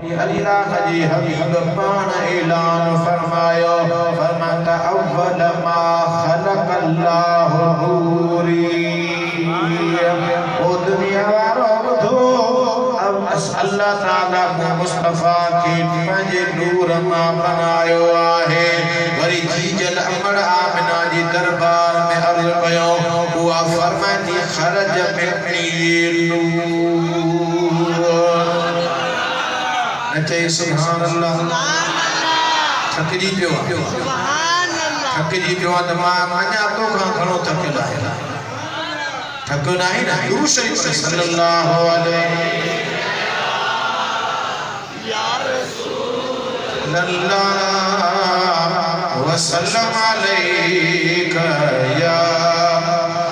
अल्लाह जी हबीब पान ऐलान फरमायो फरमाता अव्वल मा खलक़ल्लाहु नूरी ओ दुनिया वारो बुधो अब अल्लाह ताला को मुस्तफा के पंजे नूर मां बनायो आहे वरी जीजल अमड़ आमिना जी दरबार में अर्ज कयो हुआ फरमाती खरज मिनी नचे सुभान अल्लाह थकजी पियो सुभान अल्लाह थकजी पियो त मां अञा तो खां घणो थकियल आहे थको नाही ना गुरु शरीफ सल्लल्लाहु अलैहि या रसूल अल्लाह वसल्लम अलैका या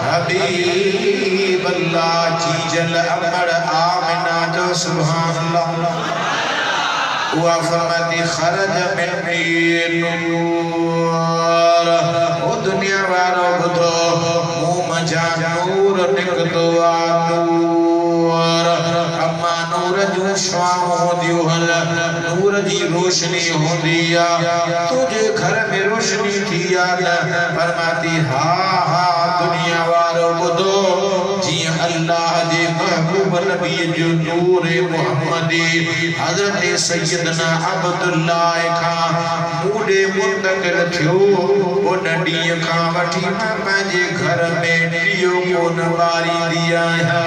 हबीब अल्लाह जीजल अमड़ आमिना जो सुभान अल्लाह हुआ फरमाती खरज मिनी नूर ओ दुनिया वारो बुधो मुंह मजा नूर निकतो आ नूर अम्मा नूर जो श्वाम होंदियो हल नूर जी रोशनी होंदी आ तुझे घर में रोशनी थी आ फरमाती हा हा दुनिया वारो बुधो जी अल्लाह जे महबूब नबी जो नूर मोहम्मदी हजरत सैयदना अब्दुल्लाह खां मूडे मुंतकिल थियो उन ॾींहं खां वठी मां पंहिंजे घर में ॾियो कोन ॿारींदी आहियां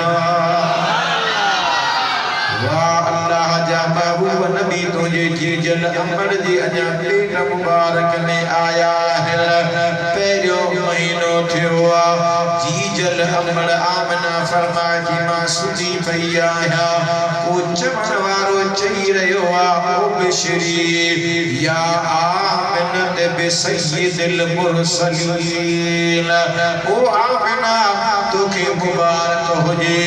वाह अल्लाह जा महबूब नबी तुझे जीजल अमड़ जी अञा पेट मुबारक में आया है पहिरियों महीनो थियो आ जीजल अमड़ आमना फरमा जी मां सुधी पई आहियां को चवण वारो चई रहियो आ ओ बिशरी या आमिनत बिसय्यिदिल मुरसलीन ओ आमिना तोखे मुबारक हुजे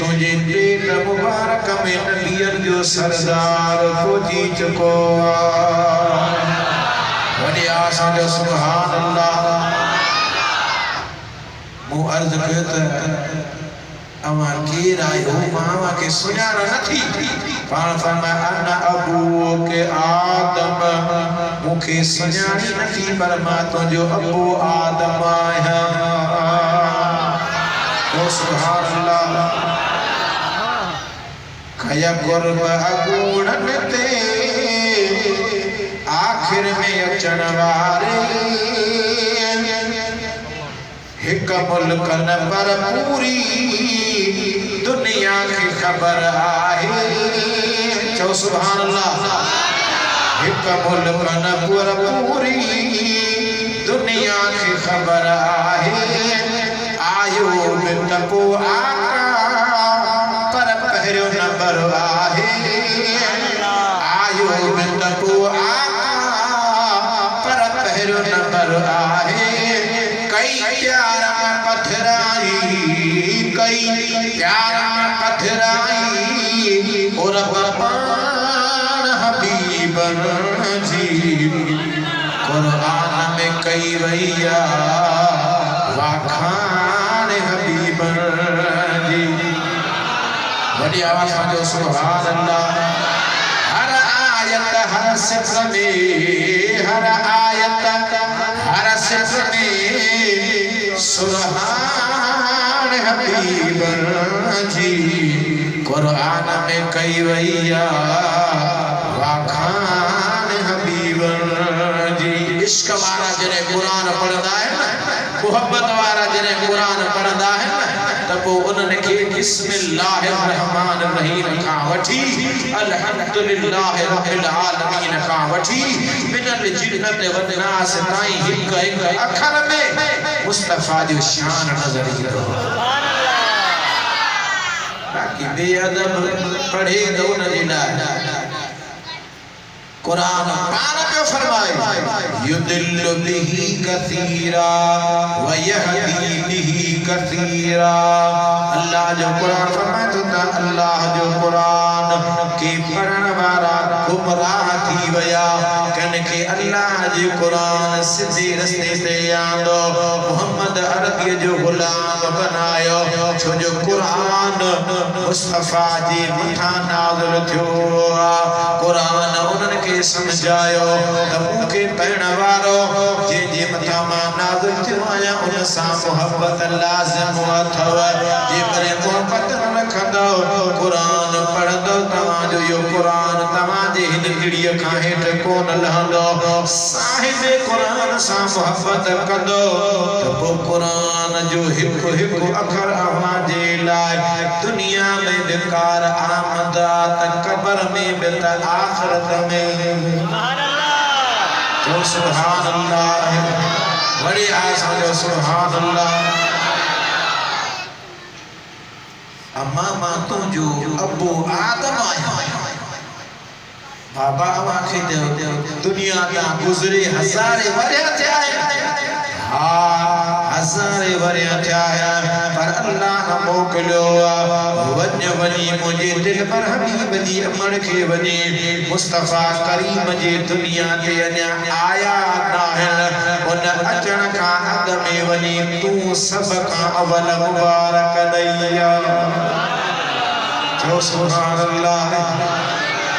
तुझे पेट मुबारक में नबियन जो सरदार पहुंची चुको वॾे आसां जो सुभान अल्लाह मु अर्ज कयो त अमा केर आयो मां के सुञाण नथी पाण फरमाया अना अबू के आदम मुखे सुञाणी नथी पर मां तुंहिंजो अबू आदम आहियां ओ सुभान अल्लाह खया कुर्ब अगूणन ते आखिर में अचण वारे हिक मुल्क न पर पूरी दुनिया की खबर आहे चो सुभान अल्लाह हिक मुल्क न पर पूरी दुनिया की खबर आहे आयो बिन को आका पर पहिरियों नंबर आहे आयो बिन को आका पर पहिरियों नंबर आहे कई प्यार में पथराई कई प्यार में पथराई और बपान हबीब जी कुरान में कई वैया वाखान हबीब जी बड़ी आवाज में जो सुभान अल्लाह हर आयत हर सिफर में हर आयत हर सिफर में सुभान हबीब जी कुरान में कई वैया वाखान हबीब जी इश्क वारा जने कुरान पढ़दा है मोहब्बत वारा जने कुरान पढ़दा है तब उन्हनि खे बिस्मिल्लाहिर रहमानिर रहीम खां वठी अल्हम्दुलिल्लाहि रब्बिल आलमीन खां वठी मिनल जिन्नत वन नास ताईं हिक हिक अखर में मुस्तफा जो शान नजर ईंदो सुभान अल्लाह बाकी बेअदब पढ़े तो उनजे लाइ कुरान पान पे फरमाए युदिल्लु बिही कसीरा व यहदी बिही कसीरा अल्लाह जो कुरान फरमाए तो अल्लाह जो कुरान के पढ़न वारा गुमराह थी वया के अल्लाह जी कुरान सिद्धे रस्ते ते आंदो मोहम्मद अरबी जो गुलाम बनायो छो जो कुरान मुस्तफा जी मथा नाज़िल थियो कुरान उनन के समझायो त मूंखे पढ़ण वारो जे जे मथा मां नाज़िल थियो आया उन सां मोहब्बत लाज़िम अथव जे मरे मोहब्बत न रखंदो कुरान पढ़ंदो तव्हां जो यो कुरान तव्हां जे हिन गिड़ीअ खां हेठ कोन लहंदो साहिब कुरान सां मोहब्बत कंदो त पोइ कुरान जो हिकु हिकु अखर अव्हां जे लाइ दुनिया में बेकार आमदा त क़ब्र में बि त आख़िरत में जो सुभान अल्लाह वड़ी आसमान जो सुभान अल्लाह अम्मा मां तुझो अबू आदम आया बाबा आखे दुनिया ता गुजरे हज़ारे वरिया थिया हज़ारे वरिया थिया पर अल्लाह मोकिलियो वञ वञी मुझे दिल पर हबीब जी अमर के वञी मुस्तफा करीम जे दुनिया ते अञा आया नाहिन उन अचण खां अॻ में वञी तू सब खां अवल मुबारक ॾईया जो सुभान अल्लाह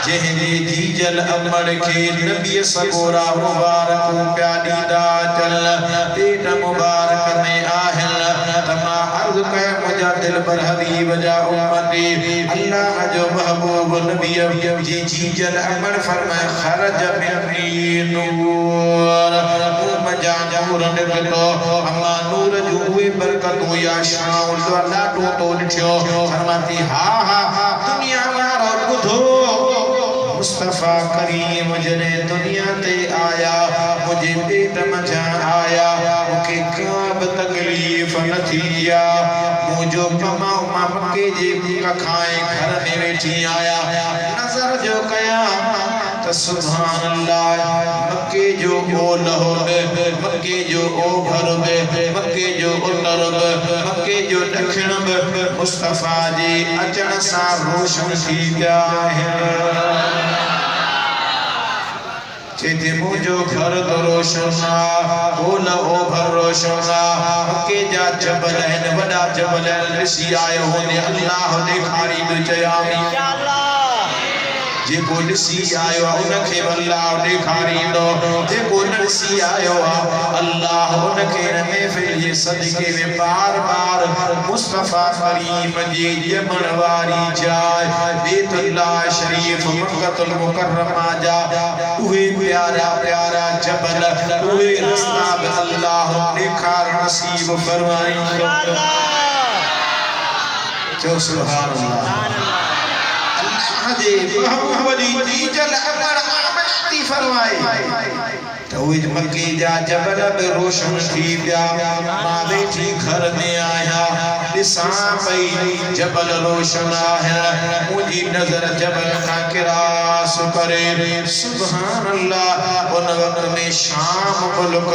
जहरे जीजल अमर के नबी सगोरा मुबारक प्यादी दा चल पेट मुबारक में आहल तमा अर्ज कह मुझा दिल पर हबीब जा उम्मती अल्लाह जो महबूब नबी जी जीजल अमर फरमाए खरज मिनी नूर मजा नूर निकलो अम्मा नूर जो हुए बरकतों या शाम अल्लाह तो लिखियो फरमाती हा दुनिया वारो बुधो मुस्तफा करीम जने दुनिया ते आया मुझे पेट मजा आया मुखे काब तकलीफ न थिया मुझो कमाओ मां मक्के जे खाए घर में वेठी आया नजर जो कया त सुभान अल्लाह मक्के जो ओल हो मक्के जो ओभर मक्के जो उतर मक्के जो दक्षिण मुस्तफा जी अचण सां रोशन थी पिया चेते मुझो घर तो रोशन ओल ओभर रोशन मक्के जा जबल हैं वडा जबल ऋषि आयो होने अल्लाह ॾेखारी तो चया जेको ॾिसी आयो उनखे अल्लाह ॾेखारींदो जेको न ॾिसी आयो अल्लाह उनखे हिन महफ़िल जे सदके में बार बार मुस्तफा करीम जे ॼमण वारी जाइ बैतुल्लाह शरीफ मक्कतुल मुकर्रमा जा उहे प्यारा प्यारा जबल उहे रस्ता बि अल्लाह ॾेखार नसीब फरमाईंदो जो सुभान अल्लाह जे महबूबी जीजल अमर आमती फरमाई तो मक्के जा जबल बि रोशन थी पिया मां वेठी घर में आया ॾिसां पई जबल रोशन आहे मुंहिंजी नज़र जबल खां किरास करे सुभान अल्लाह उन वक़्त में शाम मुल्क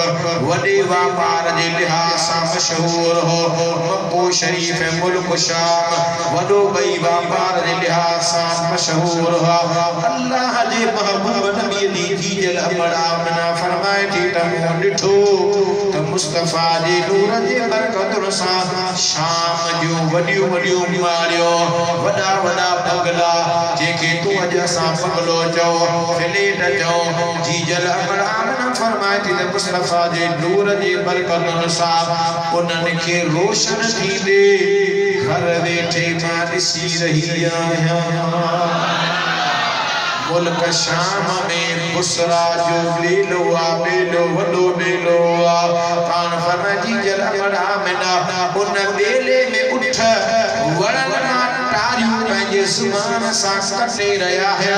वॾे वापार जे लिहाज़ सां मशहूर हो मक्को शरीफ मुल्क शाम वॾो ॿई वापार जे लिहाज़ सां मशहूर हो अल्लाह जे महबूब नबी दी जीजल अमर आमना फरमाए थी त मूं ॾिठो त मुस्तफा जे नूर जे बरकतुन सां शाम जो वॾियूं वॾियूं बीमारियूं वॾा वॾा पगला जेके तूं अॼु असां पगलो चओ फ्लेट चओ जीजल अमर आमना फरमाए थी त मुस्तफा जे नूर जे बरकतुन सां उन्हनि खे रोशन थी ॾे घर वेठे मां ॾिसी रही आहियां मुल्क शाम में बुसरा जो बेलो वडो बेलो पान फरमाई जल बड़ा मिना उन बेले में उठ वरन तारियूं पंहिंजे ज़ुबान सां कटे रहिया है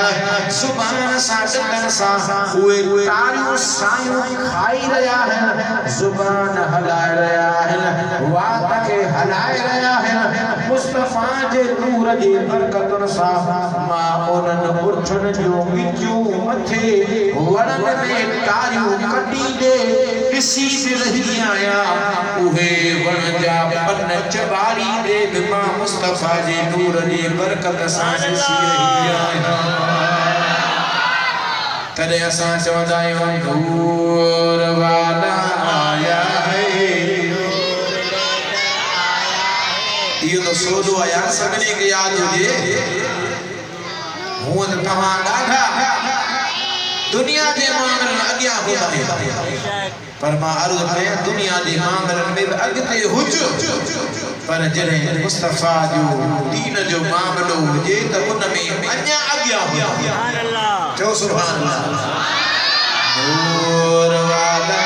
ज़ुबान सां डंडन सां उहे तारियूं सायूं खाई रहिया है ज़ुबान हलाए रहिया है वात के हलाए रहिया है मुस्तफा जे नूर जे बरकतुन सां मां उन्हनि उठनि जो मिठियूं मथे वणन में तारियूं कटी दे ॾिसी बि रही आहियां उहे वण जा पन चबारी दे बि मां मुस्तफा जे नूर जे बरकत सां ॾिसी रही आहियां त तॾहिं असां चवंदा आहियूं नूर वाला आया है। इहो त सोलो आहे यार, सभिनी खे यादि हुजे। हूअं त तव्हां ॾाढा दुनिया जे मामलनि में अॻियां हूंदा आहियो, पर मां अर्ज़ु कयां दुनिया जे मामलनि में अॻिते हुज, पर जॾहिं मुस्तफ़ा जो दीन जो मामलो हुजे त उन में अञा अॻियां हुजे। चओ सुभान अल्लाह। नूर वाला